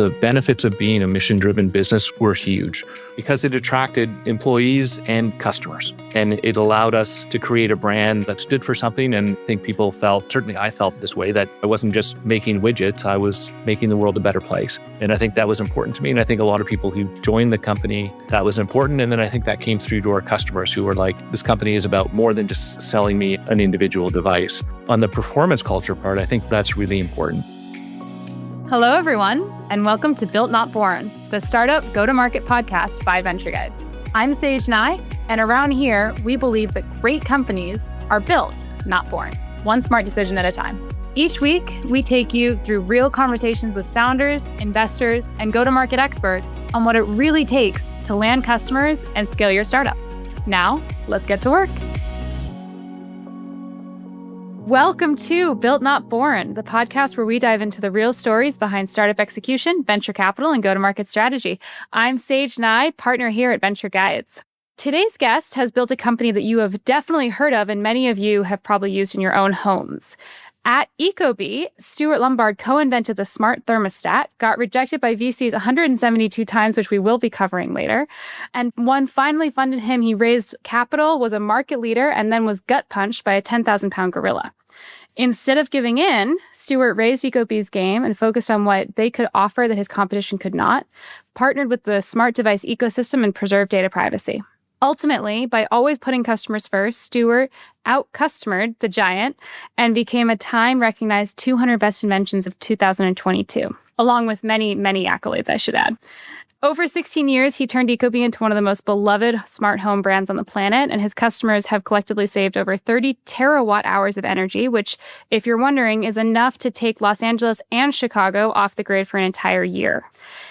The benefits of being a mission-driven business were huge because it attracted employees and customers. And it allowed us to create a brand that stood for something. And I think people felt, certainly I felt this way, that I wasn't just making widgets, I was making the world a better place. And I think that was important to me. And I think a lot of people who joined the company, that was important. And then I think that came through to our customers who were like, this company is about more than just selling me an individual device. On the performance culture part, I think that's really important. Hello, everyone, and welcome to Built Not Born, the startup go-to-market podcast by Venture Guides. I'm Sage Nye, and around here, we believe that great companies are built, not born, one smart decision at a time. Each week, we take you through real conversations with founders, investors, and go-to-market experts on what it really takes to land customers and scale your startup. Now, let's get to work. Welcome to Built Not Born, the podcast where we dive into the real stories behind startup execution, venture capital, and go-to-market strategy. I'm Sage Nye, partner here at Venture Guides. Today's guest has built a company that you have definitely heard of and many of you have probably used in your own homes. At ecobee, Stuart Lombard co-invented the smart thermostat, got rejected by VCs 172 times, which we will be covering later. And one finally funded him. He raised capital, was a market leader, and then was gut punched by a 10,000-pound gorilla. Instead of giving in, Stuart raised ecobee's game and focused on what they could offer that his competition could not, partnered with the smart device ecosystem, and preserved data privacy. Ultimately, by always putting customers first, Stuart out-customered the giant and became a time-recognized 200 best inventions of 2022, along with many, many accolades, I should add. Over 16 years, he turned ecobee into one of the most beloved smart home brands on the planet, and his customers have collectively saved over 30 terawatt hours of energy, which, if you're wondering, is enough to take Los Angeles and Chicago off the grid for an entire year.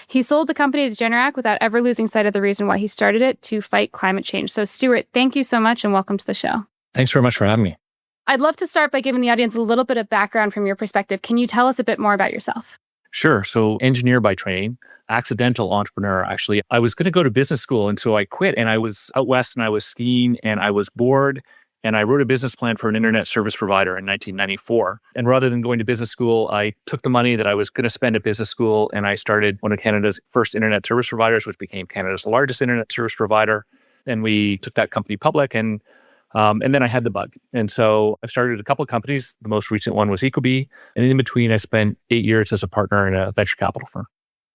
He sold the company to Generac without ever losing sight of the reason why he started it, to fight climate change. So, Stuart, thank you so much and welcome to the show. Thanks very much for having me. I'd love to start by giving the audience a little bit of background from your perspective. Can you tell us a bit more about yourself? Sure. So engineer by training, accidental entrepreneur, actually. I was going to go to business school, and so I quit, and I was out west and I was skiing and I was bored, and I wrote a business plan for an internet service provider in 1994. And rather than going to business school, I took the money that I was going to spend at business school and I started one of Canada's first internet service providers, which became Canada's largest internet service provider. And we took that company public, and then I had the bug. And so I've started a couple of companies. The most recent one was ecobee. And in between, I spent 8 years as a partner in a venture capital firm.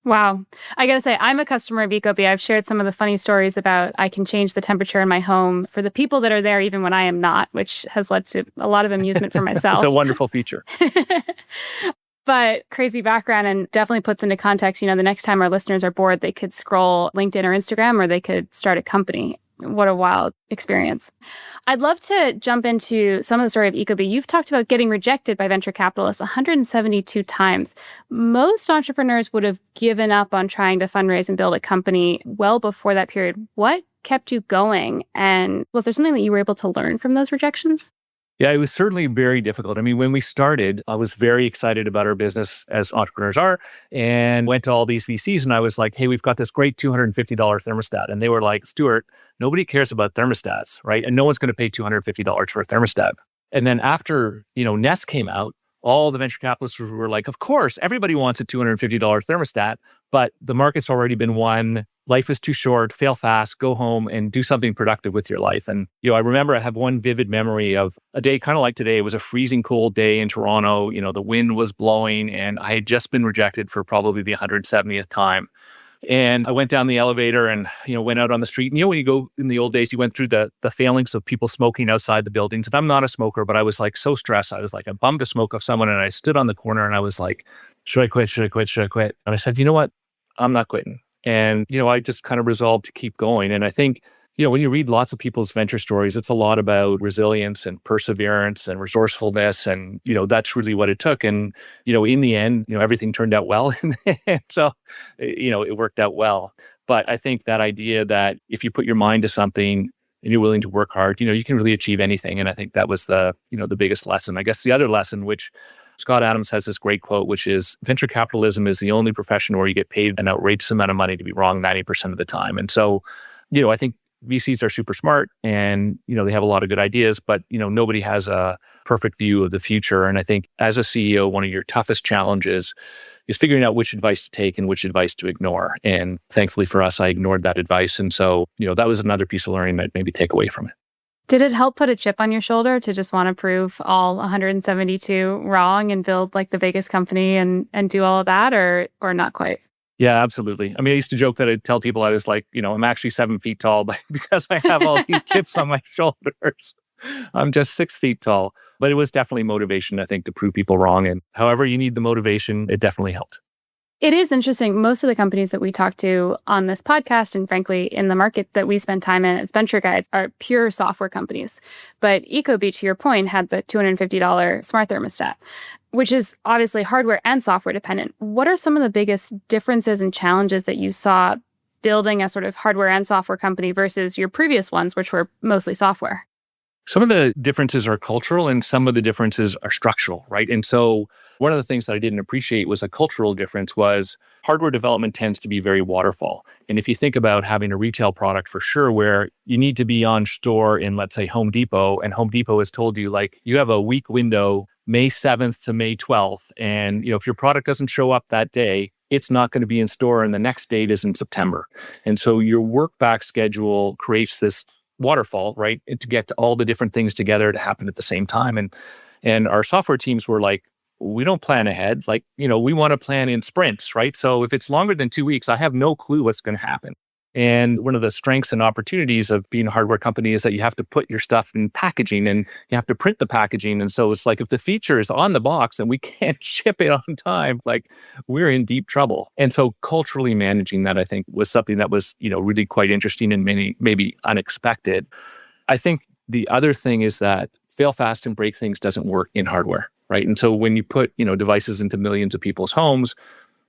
Wow. I got to say, I'm a customer of ecobee. I've shared some of the funny stories about I can change the temperature in my home for the people that are there, even when I am not, which has led to a lot of amusement for myself. It's a wonderful feature. But crazy background, and definitely puts into context, the next time our listeners are bored, they could scroll LinkedIn or Instagram, or they could start a company. What a wild experience. I'd love to jump into some of the story of ecobee. You've talked about getting rejected by venture capitalists 172 times. Most entrepreneurs would have given up on trying to fundraise and build a company well before that period. What kept you going? And was there something that you were able to learn from those rejections? Yeah, it was certainly very difficult. I mean, when we started, I was very excited about our business, as entrepreneurs are, and went to all these VCs and I was like, hey, we've got this great $250 thermostat. And they were like, Stuart, nobody cares about thermostats, right? And no one's going to pay $250 for a thermostat. And then after, Nest came out, all the venture capitalists were like, of course, everybody wants a $250 thermostat, but the market's already been won. Life is too short, fail fast, go home and do something productive with your life. And, I remember I have one vivid memory of a day kind of like today. It was a freezing cold day in Toronto. The wind was blowing and I had just been rejected for probably the 170th time. And I went down the elevator and, went out on the street. And, when you go in the old days, you went through the failings of people smoking outside the buildings. And I'm not a smoker, but I was like so stressed. I was like, I bummed a smoke of someone and I stood on the corner and I was like, should I quit? Should I quit? Should I quit? And I said, you know what? I'm not quitting. And, I just kind of resolved to keep going. And I think, when you read lots of people's venture stories, it's a lot about resilience and perseverance and resourcefulness. And, that's really what it took. And, in the end, everything turned out well. So, it worked out well. But I think that idea that if you put your mind to something and you're willing to work hard, you can really achieve anything. And I think that was the biggest lesson. I guess the other lesson, which Scott Adams has this great quote, which is venture capitalism is the only profession where you get paid an outrageous amount of money to be wrong 90% of the time. And so, I think VCs are super smart and, they have a lot of good ideas, but, nobody has a perfect view of the future. And I think as a CEO, one of your toughest challenges is figuring out which advice to take and which advice to ignore. And thankfully for us, I ignored that advice. And so, that was another piece of learning that maybe take away from it. Did it help put a chip on your shoulder to just want to prove all 172 wrong and build like the biggest company and do all of that, or not quite? Yeah, absolutely. I mean, I used to joke that I'd tell people I was like, I'm actually 7 feet tall because I have all these chips on my shoulders. I'm just 6 feet tall. But it was definitely motivation, I think, to prove people wrong. And however you need the motivation, it definitely helped. It is interesting. Most of the companies that we talk to on this podcast, and frankly, in the market that we spend time in as Venture Guides, are pure software companies. But ecobee, to your point, had the $250 smart thermostat, which is obviously hardware and software dependent. What are some of the biggest differences and challenges that you saw building a sort of hardware and software company versus your previous ones, which were mostly software? Some of the differences are cultural and some of the differences are structural, right? And so one of the things that I didn't appreciate was a cultural difference was hardware development tends to be very waterfall. And if you think about having a retail product for sure, where you need to be on store in, let's say, Home Depot, and Home Depot has told you, like, you have a week window, May 7th to May 12th. And, if your product doesn't show up that day, it's not going to be in store and the next date is in September. And so your work back schedule creates this waterfall, right? And to get to all the different things together to happen at the same time. And our software teams were like, we don't plan ahead. Like, we want to plan in sprints, right? So if it's longer than 2 weeks, I have no clue what's going to happen. And one of the strengths and opportunities of being a hardware company is that you have to put your stuff in packaging and you have to print the packaging. And so it's like, if the feature is on the box and we can't ship it on time, like, we're in deep trouble. And so culturally managing that, I think, was something that was, really quite interesting and maybe unexpected. I think the other thing is that fail fast and break things doesn't work in hardware, right? And so when you put, devices into millions of people's homes,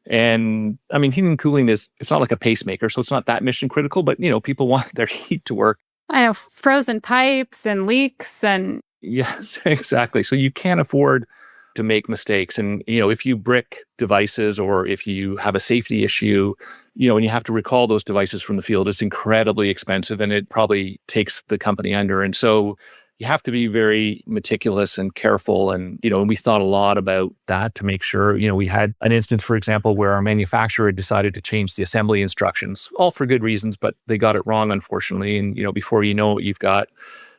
and I mean, heating and cooling it's not like a pacemaker, so it's not that mission critical, but people want their heat to work. I know, frozen pipes and leaks and... Yes, exactly. So you can't afford to make mistakes. And, if you brick devices or if you have a safety issue, and you have to recall those devices from the field, it's incredibly expensive and it probably takes the company under. And so you have to be very meticulous and careful. And, and we thought a lot about that to make sure, we had an instance, for example, where our manufacturer decided to change the assembly instructions, all for good reasons, but they got it wrong, unfortunately. And, before you know it, you've got,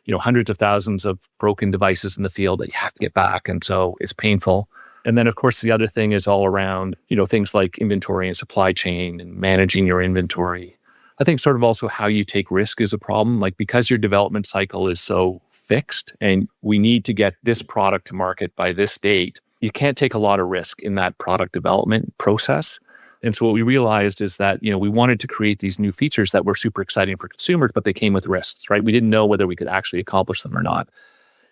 hundreds of thousands of broken devices in the field that you have to get back. And so it's painful. And then, of course, the other thing is all around, things like inventory and supply chain and managing your inventory. I think sort of also how you take risk is a problem. Like, because your development cycle is so fixed and we need to get this product to market by this date, you can't take a lot of risk in that product development process. And so what we realized is that, we wanted to create these new features that were super exciting for consumers, but they came with risks, right? We didn't know whether we could actually accomplish them or not.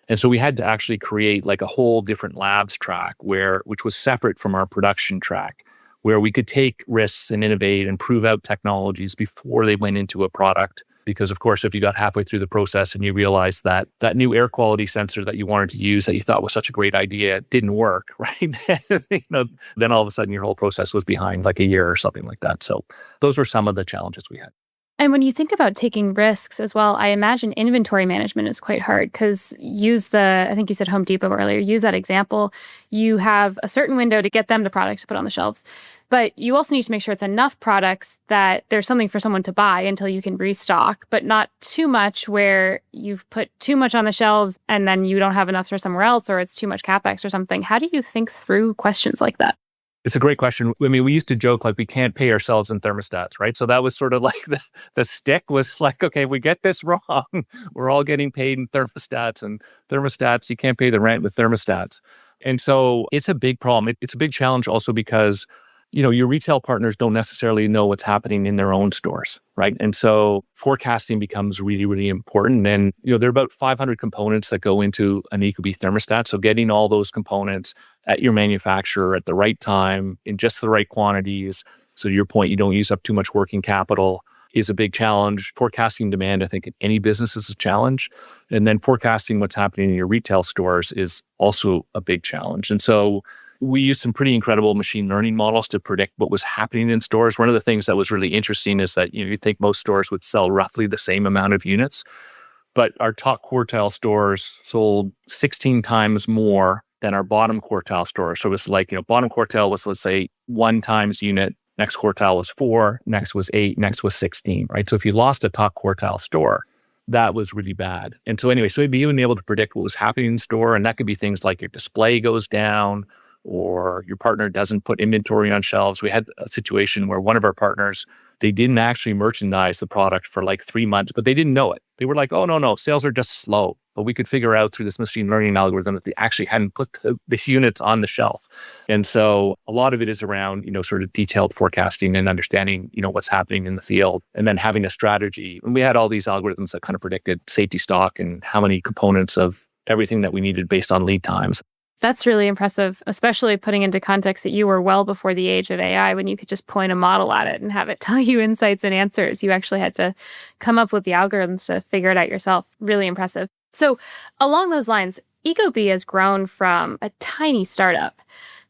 And so we had to actually create like a whole different labs track which was separate from our production track, where we could take risks and innovate and prove out technologies before they went into a product. Because of course, if you got halfway through the process and you realized that that new air quality sensor that you wanted to use that you thought was such a great idea didn't work, right? Then all of a sudden your whole process was behind like a year or something like that. So those were some of the challenges we had. And when you think about taking risks as well, I imagine inventory management is quite hard because I think you said Home Depot earlier, use that example. You have a certain window to get them the products to put on the shelves, but you also need to make sure it's enough products that there's something for someone to buy until you can restock, but not too much where you've put too much on the shelves and then you don't have enough for somewhere else or it's too much CapEx or something. How do you think through questions like that? It's a great question. I mean, we used to joke like we can't pay ourselves in thermostats, right? So that was sort of like the stick was like, okay, if we get this wrong, we're all getting paid in thermostats, and thermostats, you can't pay the rent with thermostats. And so it's a big problem. It's a big challenge also because, your retail partners don't necessarily know what's happening in their own stores, right? And so forecasting becomes really, really important. And, there are about 500 components that go into an ecobee thermostat. So getting all those components at your manufacturer at the right time, in just the right quantities, so to your point, you don't use up too much working capital, is a big challenge. Forecasting demand, I think, in any business is a challenge. And then forecasting what's happening in your retail stores is also a big challenge. And so, we used some pretty incredible machine learning models to predict what was happening in stores. One of the things that was really interesting is that you think most stores would sell roughly the same amount of units, but our top quartile stores sold 16 times more than our bottom quartile stores. So it was like, bottom quartile was, let's say, 1 times unit. Next quartile was 4, next was 8, next was 16, right? So if you lost a top quartile store, that was really bad. And so anyway, so we'd be even able to predict what was happening in store. And that could be things like your display goes down or your partner doesn't put inventory on shelves. We had a situation where one of our partners, they didn't actually merchandise the product for like 3 months, but they didn't know it. They were like, oh, no, sales are just slow. But we could figure out through this machine learning algorithm that they actually hadn't put the units on the shelf. And so a lot of it is around, sort of detailed forecasting and understanding, what's happening in the field and then having a strategy. And we had all these algorithms that kind of predicted safety stock and how many components of everything that we needed based on lead times. That's really impressive, especially putting into context that you were well before the age of AI when you could just point a model at it and have it tell you insights and answers. You actually had to come up with the algorithms to figure it out yourself. Really impressive. So along those lines, ecobee has grown from a tiny startup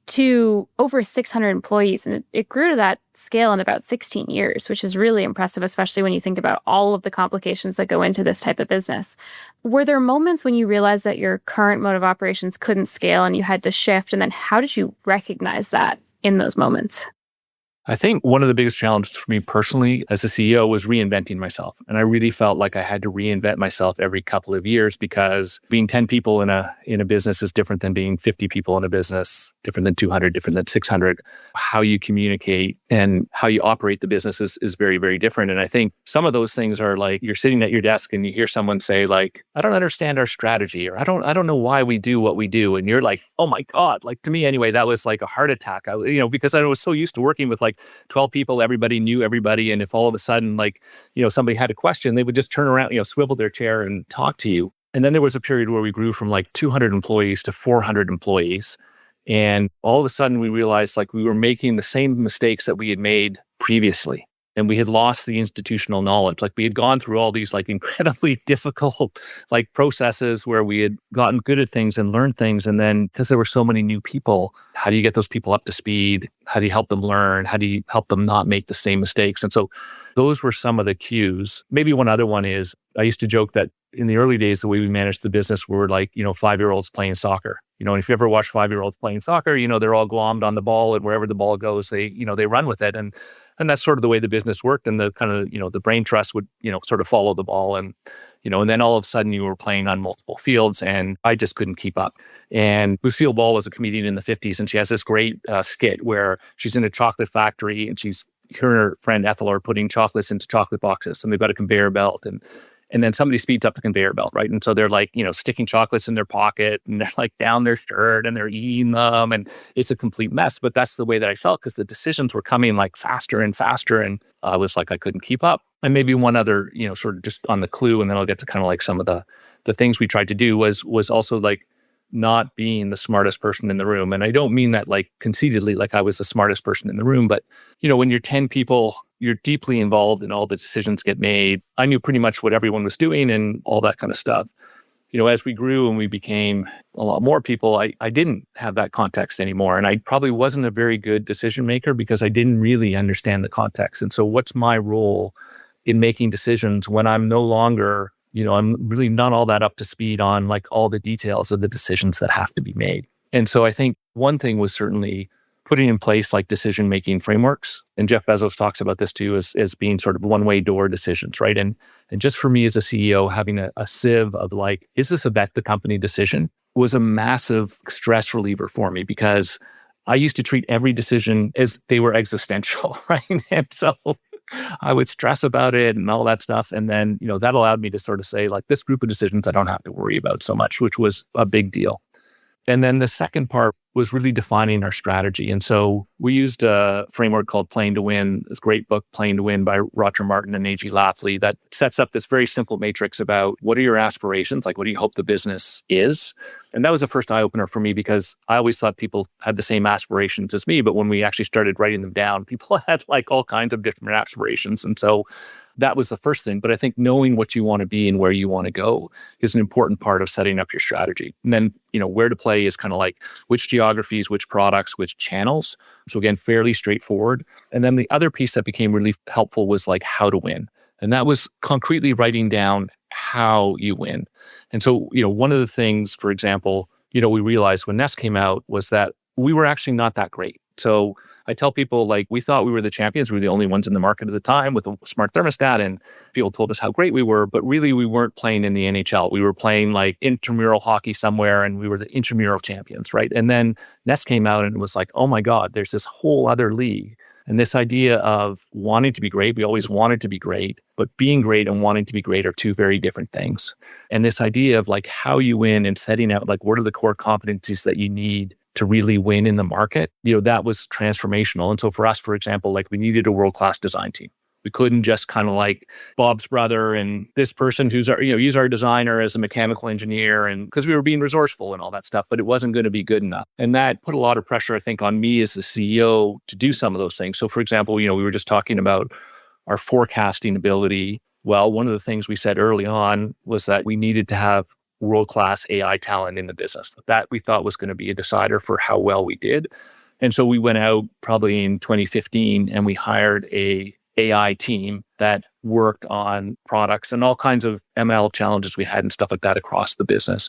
to over 600 employees. And it grew to that scale in about 16 years, which is really impressive, especially when you think about all of the complications that go into this type of business. Were there moments when you realized that your current mode of operations couldn't scale and you had to shift? And then how did you recognize that in those moments? I think one of the biggest challenges for me personally as a CEO was reinventing myself. And I really felt like I had to reinvent myself every couple of years because being 10 people in a business is different than being 50 people in a business, different than 200, different than 600. How you communicate and how you operate the business is very, very different. And I think some of those things are like you're sitting at your desk and you hear someone say like, I don't understand our strategy, or I don't know why we do what we do. And you're like, oh my God, like to me anyway, that was like a heart attack. Because I was so used to working with like 12 people, everybody knew everybody. And if all of a sudden, like, somebody had a question, they would just turn around, swivel their chair and talk to you. And then there was a period where we grew from like 200 employees to 400 employees. And all of a sudden we realized like we were making the same mistakes that we had made previously. And we had lost the institutional knowledge. Like we had gone through all these like incredibly difficult like processes where we had gotten good at things and learned things. And then because there were so many new people, how do you get those people up to speed? How do you help them learn? How do you help them not make the same mistakes? And so those were some of the cues. Maybe one other one is I used to joke that in the early days, the way we managed the business were like, 5-year-olds playing soccer. And if you ever watch 5-year-olds playing soccer, they're all glommed on the ball and wherever the ball goes, they run with it. And that's sort of the way the business worked. And the kind of, the brain trust would, sort of follow the ball. And then all of a sudden you were playing on multiple fields and I just couldn't keep up. And Lucille Ball was a comedian in the 50s. And she has this great skit where she's in a chocolate factory and her and her friend Ethel are putting chocolates into chocolate boxes and they've got a conveyor belt and then somebody speeds up the conveyor belt, right? And so they're like, sticking chocolates in their pocket and they're like down their shirt and they're eating them. And it's a complete mess. But that's the way that I felt because the decisions were coming like faster and faster. And I was like, I couldn't keep up. And maybe one other, sort of just on the clue, and then I'll get to kind of like some of the things we tried to do was also like not being the smartest person in the room. And I don't mean that like conceitedly, like I was the smartest person in the room, but when you're 10 people, you're deeply involved in all the decisions get made. I knew pretty much what everyone was doing and all that kind of stuff. As we grew and we became a lot more people, I didn't have that context anymore. And I probably wasn't a very good decision maker because I didn't really understand the context. And so what's my role in making decisions when I'm no longer, I'm really not all that up to speed on like all the details of the decisions that have to be made. And so I think one thing was certainly putting in place like decision-making frameworks. And Jeff Bezos talks about this too as being sort of one-way door decisions, right? And just for me as a CEO, having a sieve of like, is this a bet the company decision was a massive stress reliever for me because I used to treat every decision as they were existential, right? And so I would stress about it and all that stuff. And then, that allowed me to sort of say like this group of decisions I don't have to worry about so much, which was a big deal. And then the second part was really defining our strategy. And so we used a framework called Playing to Win, this great book, Playing to Win by Roger Martin and A.G. Lafley, that sets up this very simple matrix about what are your aspirations? Like, what do you hope the business is? And that was the first eye opener for me because I always thought people had the same aspirations as me. But when we actually started writing them down, people had like all kinds of different aspirations. And so that was the first thing. But I think knowing what you want to be and where you want to go is an important part of setting up your strategy. And then, where to play is kind of like which geography geographies, which products, which channels. So again, fairly straightforward. And then the other piece that became really helpful was like how to win. And that was concretely writing down how you win. And so, one of the things, for example, we realized when Nest came out was that we were actually not that great. So I tell people, like, we thought we were the champions. We were the only ones in the market at the time with a smart thermostat, and people told us how great we were, but really we weren't playing in the NHL. We were playing like intramural hockey somewhere, and we were the intramural champions, right? And then Nest came out and it was like, oh my God, there's this whole other league. And this idea of wanting to be great, we always wanted to be great, but being great and wanting to be great are two very different things. And this idea of like how you win and setting out like what are the core competencies that you need to really win in the market, that was transformational. And so for us, for example, like we needed a world-class design team. We couldn't just kind of like Bob's brother and this person who's our, use our designer as a mechanical engineer, and because we were being resourceful and all that stuff, but it wasn't going to be good enough. And that put a lot of pressure, I think, on me as the CEO to do some of those things. So for example, we were just talking about our forecasting ability. Well, one of the things we said early on was that we needed to have world-class AI talent in the business. That we thought was going to be a decider for how well we did. And so we went out probably in 2015 and we hired a AI team that worked on products and all kinds of ML challenges we had and stuff like that across the business.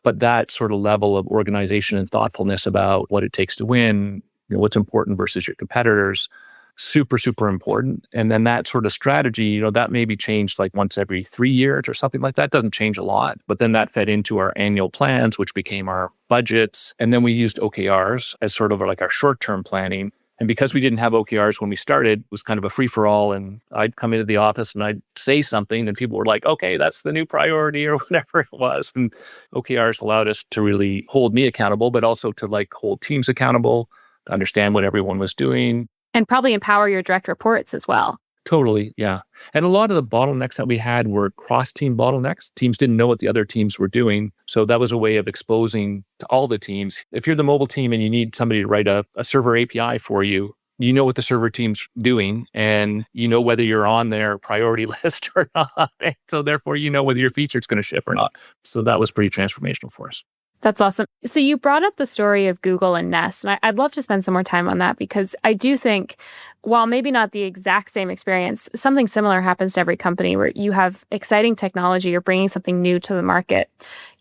But that sort of level of organization and thoughtfulness about what it takes to win, what's important versus your competitors, super, super important. And then that sort of strategy, that maybe changed like once every 3 years or something like that. It doesn't change a lot. But then that fed into our annual plans, which became our budgets. And then we used OKRs as sort of like our short-term planning. And because we didn't have OKRs when we started, it was kind of a free-for-all. And I'd come into the office and I'd say something and people were like, okay, that's the new priority or whatever it was. And OKRs allowed us to really hold me accountable, but also to like hold teams accountable, to understand what everyone was doing. And probably empower your direct reports as well. Totally, yeah. And a lot of the bottlenecks that we had were cross-team bottlenecks. Teams didn't know what the other teams were doing. So that was a way of exposing to all the teams. If you're the mobile team and you need somebody to write a server API for you, you know what the server team's doing and you know whether you're on their priority list or not. So therefore, you know whether your feature is going to ship or not. So that was pretty transformational for us. That's awesome. So you brought up the story of Google and Nest, and I'd love to spend some more time on that because I do think, while maybe not the exact same experience, something similar happens to every company where you have exciting technology, you're bringing something new to the market.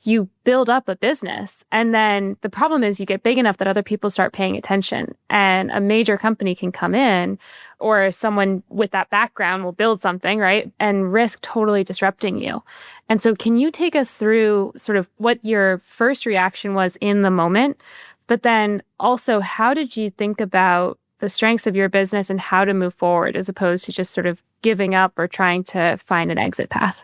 You build up a business, and then the problem is you get big enough that other people start paying attention, and a major company can come in, or someone with that background will build something, right, and risk totally disrupting you. And so can you take us through sort of what your first reaction was in the moment, but then also how did you think about the strengths of your business and how to move forward as opposed to just sort of giving up or trying to find an exit path?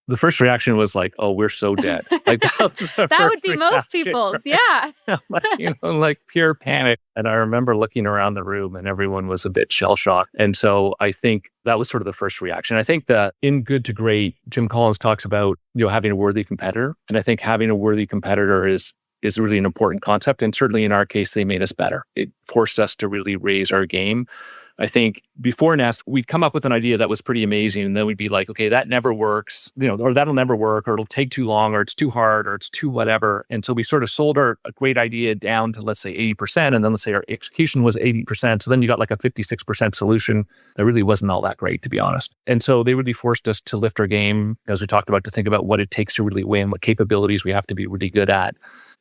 The first reaction was like, "Oh, we're so dead." Like that would be most people's, right? Yeah. like pure panic. And I remember looking around the room, and everyone was a bit shell shocked. And so I think that was sort of the first reaction. I think that in Good to Great, Jim Collins talks about having a worthy competitor, and I think having a worthy competitor is really an important concept. And certainly in our case, they made us better. It forced us to really raise our game. I think before Nest, we'd come up with an idea that was pretty amazing. And then we'd be like, okay, that never works, or that'll never work, or it'll take too long, or it's too hard, or it's too whatever. And so we sort of sold a great idea down to, let's say, 80%. And then let's say our execution was 80%. So then you got like a 56% solution that really wasn't all that great, to be honest. And so they really forced us to lift our game, as we talked about, to think about what it takes to really win, what capabilities we have to be really good at.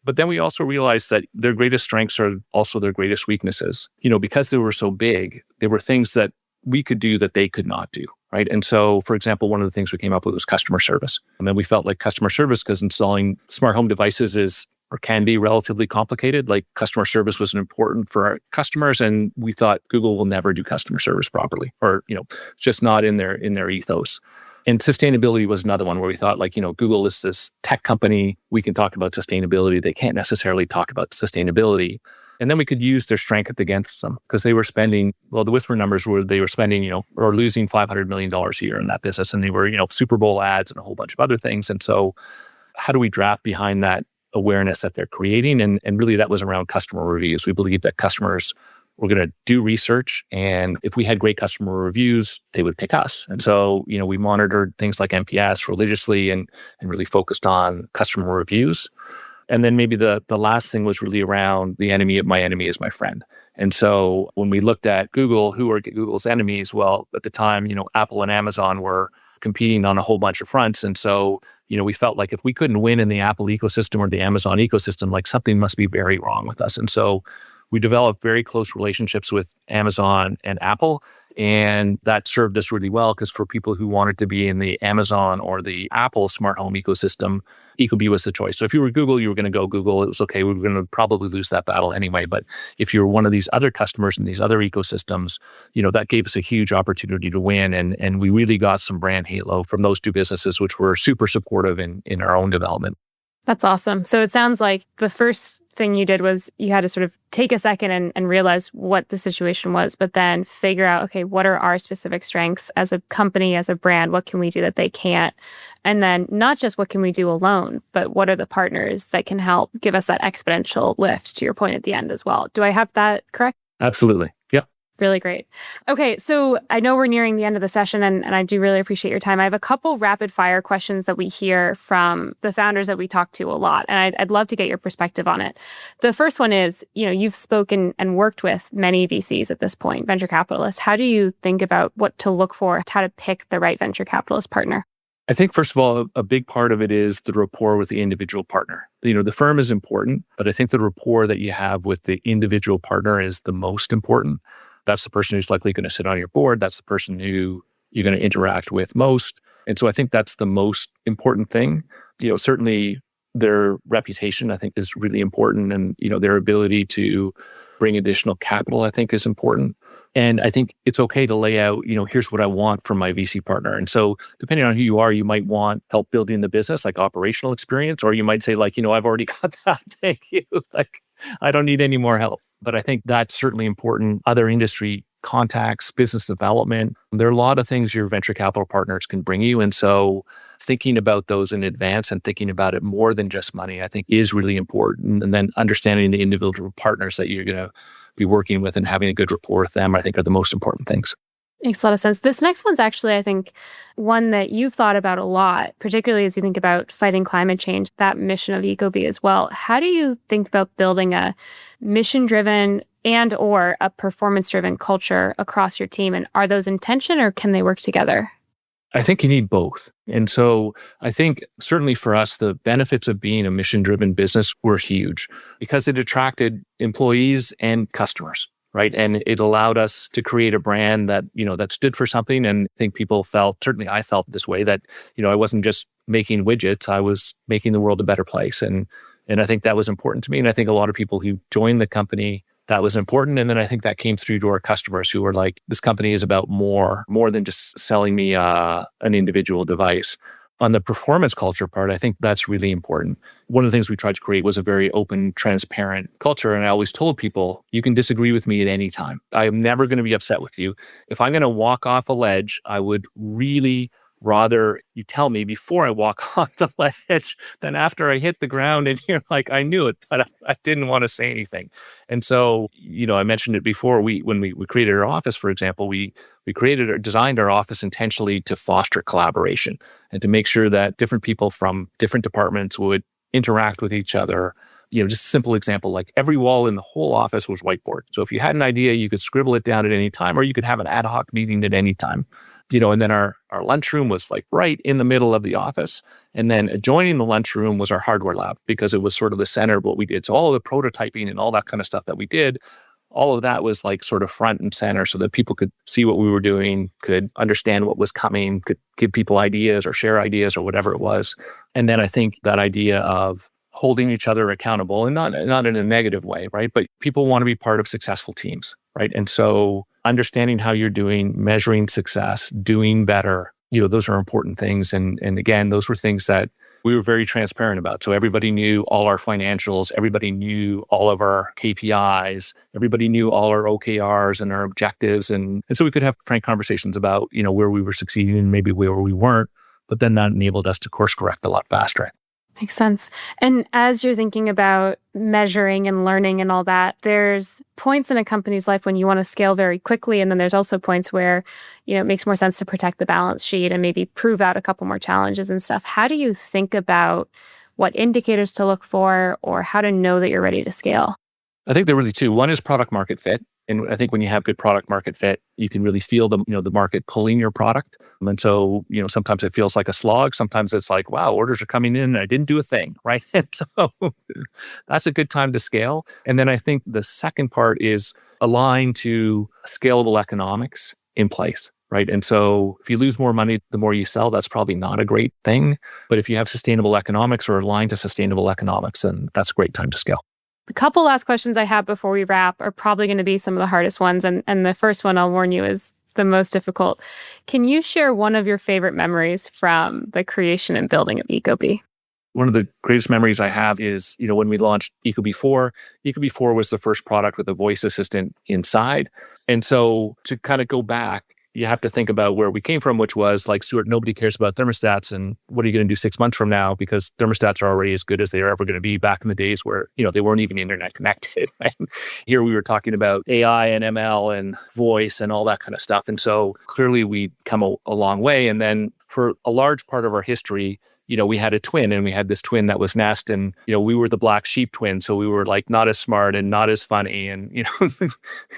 But then we also realized that their greatest strengths are also their greatest weaknesses. Because they were so big, there were things that we could do that they could not do, right? And so, for example, one of the things we came up with was customer service. And then we felt like customer service, because installing smart home devices is or can be relatively complicated, like customer service was important for our customers. And we thought Google will never do customer service properly, or, it's just not in their ethos. And sustainability was another one where we thought, Google is this tech company. We can talk about sustainability. They can't necessarily talk about sustainability. And then we could use their strength against them because they were spending, the whisper numbers were they were spending, or losing $500 million a year in that business. And they were, Super Bowl ads and a whole bunch of other things. And so how do we draft behind that awareness that they're creating? And really that was around customer reviews. We believe that customers were going to do research. And if we had great customer reviews, they would pick us. And so, we monitored things like NPS religiously and really focused on customer reviews. And then maybe the last thing was really around the enemy of my enemy is my friend. And so when we looked at Google, who are Google's enemies? Well, at the time, Apple and Amazon were competing on a whole bunch of fronts. And so, we felt like if we couldn't win in the Apple ecosystem or the Amazon ecosystem, like something must be very wrong with us. And so we developed very close relationships with Amazon and Apple. And that served us really well because for people who wanted to be in the Amazon or the Apple smart home ecosystem, ecobee was the choice. So if you were Google, you were going to go Google. It was okay. We were going to probably lose that battle anyway. But if you're one of these other customers in these other ecosystems, that gave us a huge opportunity to win. And we really got some brand halo from those two businesses, which were super supportive in our own development. That's awesome. So it sounds like the first thing you did was you had to sort of take a second and realize what the situation was, but then figure out, okay, what are our specific strengths as a company, as a brand? What can we do that they can't? And then not just what can we do alone, but what are the partners that can help give us that exponential lift, to your point at the end as well. Do I have that correct? Absolutely. Yep. Really great. Okay, so I know we're nearing the end of the session, and I do really appreciate your time. I have a couple rapid fire questions that we hear from the founders that we talk to a lot, and I'd love to get your perspective on it. The first one is, you've spoken and worked with many VCs at this point, venture capitalists. How do you think about what to look for, how to pick the right venture capitalist partner? I think, first of all, a big part of it is the rapport with the individual partner. The firm is important, but I think the rapport that you have with the individual partner is the most important. That's the person who's likely going to sit on your board. That's the person who you're going to interact with most. And so I think that's the most important thing. Certainly their reputation, I think, is really important. And, their ability to bring additional capital, I think, is important. And I think it's okay to lay out, here's what I want from my VC partner. And so depending on who you are, you might want help building the business, like operational experience, or you might say like, I've already got that. Thank you. Like, I don't need any more help. But I think that's certainly important. Other industry contacts, business development, there are a lot of things your venture capital partners can bring you. And so thinking about those in advance and thinking about it more than just money, I think is really important. And then understanding the individual partners that you're going to be working with and having a good rapport with them, I think, are the most important things. Makes a lot of sense. This next one's actually, I think, one that you've thought about a lot, particularly as you think about fighting climate change, that mission of ecobee as well. How do you think about building a mission-driven and or a performance-driven culture across your team? And are those in tension or can they work together? I think you need both. And so I think certainly for us, the benefits of being a mission-driven business were huge because it attracted employees and customers. Right. And it allowed us to create a brand that, that stood for something. And I think people felt, certainly I felt this way, that, I wasn't just making widgets, I was making the world a better place. And I think that was important to me. And I think a lot of people who joined the company, that was important. And then I think that came through to our customers who were like, this company is about more than just selling me an individual device. On the performance culture part, I think that's really important. One of the things we tried to create was a very open, transparent culture. And I always told people, you can disagree with me at any time. I am never going to be upset with you. If I'm going to walk off a ledge, I would really rather you tell me before I walk off the ledge than after I hit the ground and you're like, I knew it, but I didn't want to say anything. And so, I mentioned it before, when we created our office, for example, we created or designed our office intentionally to foster collaboration and to make sure that different people from different departments would interact with each other. Just a simple example, like every wall in the whole office was whiteboard. So if you had an idea, you could scribble it down at any time, or you could have an ad hoc meeting at any time. And then our lunchroom was like right in the middle of the office. And then adjoining the lunchroom was our hardware lab because it was sort of the center of what we did. So all of the prototyping and all that kind of stuff that we did, all of that was like sort of front and center so that people could see what we were doing, could understand what was coming, could give people ideas or share ideas or whatever it was. And then I think that idea of holding each other accountable, and not in a negative way, right? But people want to be part of successful teams, right? And so understanding how you're doing, measuring success, doing better, those are important things. And again, those were things that we were very transparent about. So everybody knew all our financials, everybody knew all of our KPIs, everybody knew all our OKRs and our objectives. And so we could have frank conversations about, where we were succeeding and maybe where we weren't, but then that enabled us to course correct a lot faster. Makes sense. And as you're thinking about measuring and learning and all that, there's points in a company's life when you want to scale very quickly. And then there's also points where, it makes more sense to protect the balance sheet and maybe prove out a couple more challenges and stuff. How do you think about what indicators to look for, or how to know that you're ready to scale? I think there are really two. One is product market fit. And I think when you have good product market fit, you can really feel the market pulling your product. And so, sometimes it feels like a slog. Sometimes it's like, wow, orders are coming in and I didn't do a thing, right? And so that's a good time to scale. And then I think the second part is align to scalable economics in place, right? And so if you lose more money, the more you sell, that's probably not a great thing. But if you have sustainable economics or align to sustainable economics, then that's a great time to scale. A couple last questions I have before we wrap are probably going to be some of the hardest ones. And the first one, I'll warn you, is the most difficult. Can you share one of your favorite memories from the creation and building of ecobee? One of the greatest memories I have is, when we launched ecobee 4. ecobee 4 was the first product with a voice assistant inside. And so to kind of go back, you have to think about where we came from, which was like, Stuart, nobody cares about thermostats. And what are you going to do 6 months from now? Because thermostats are already as good as they are ever going to be back in the days where, they weren't even internet connected. Right? Here we were talking about AI and ML and voice and all that kind of stuff. And so clearly we'd come a long way. And then for a large part of our history, we had a twin, and we had this twin that was Nest, and, we were the black sheep twin. So we were like not as smart and not as funny, and,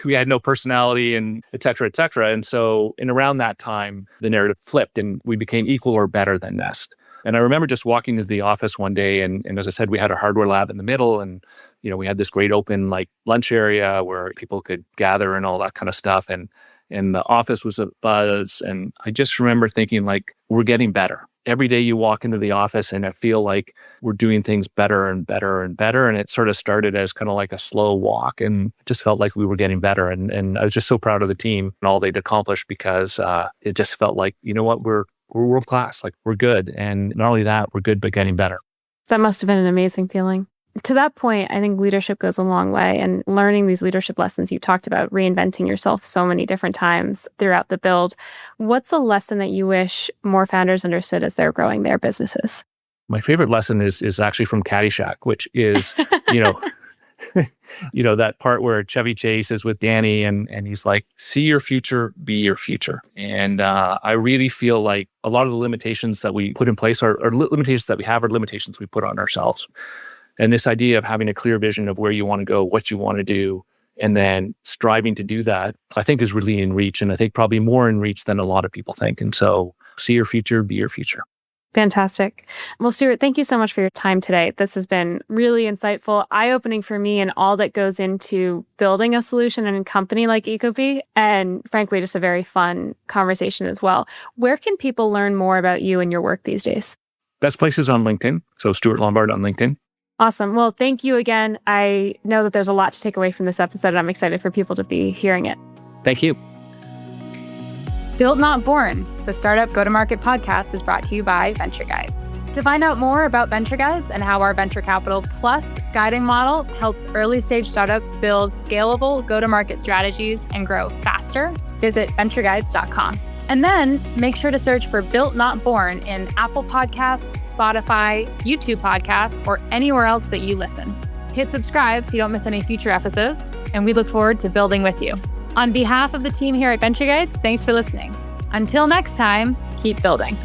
we had no personality, and et cetera, et cetera. And so around that time, the narrative flipped and we became equal or better than Nest. And I remember just walking into the office one day, and as I said, we had a hardware lab in the middle, and, we had this great open like lunch area where people could gather and all that kind of stuff. And the office was a buzz. And I just remember thinking, like, we're getting better. Every day you walk into the office and I feel like we're doing things better and better and better. And it sort of started as kind of like a slow walk, and it just felt like we were getting better. And I was just so proud of the team and all they'd accomplished, because it just felt like, we're world class, like we're good. And not only that, we're good, but getting better. That must have been an amazing feeling. To that point, I think leadership goes a long way, and learning these leadership lessons you talked about, reinventing yourself so many different times throughout the build. What's a lesson that you wish more founders understood as they're growing their businesses? My favorite lesson is actually from Caddyshack, which is, that part where Chevy Chase is with Danny and he's like, see your future, be your future. And I really feel like a lot of the limitations that we put in place are limitations that we have, or limitations we put on ourselves. And this idea of having a clear vision of where you want to go, what you want to do, and then striving to do that, I think is really in reach. And I think probably more in reach than a lot of people think. And so see your future, be your future. Fantastic. Well, Stuart, thank you so much for your time today. This has been really insightful, eye-opening for me, and all that goes into building a solution in a company like ecobee, and frankly, just a very fun conversation as well. Where can people learn more about you and your work these days? Best place is on LinkedIn. So Stuart Lombard on LinkedIn. Awesome. Well, thank you again. I know that there's a lot to take away from this episode, and I'm excited for people to be hearing it. Thank you. Built Not Born, the startup go-to-market podcast, is brought to you by Venture Guides. To find out more about Venture Guides and how our venture capital plus guiding model helps early-stage startups build scalable go-to-market strategies and grow faster, visit ventureguides.com. And then make sure to search for Built Not Born in Apple Podcasts, Spotify, YouTube Podcasts, or anywhere else that you listen. Hit subscribe so you don't miss any future episodes, and we look forward to building with you. On behalf of the team here at Venture Guides, thanks for listening. Until next time, keep building.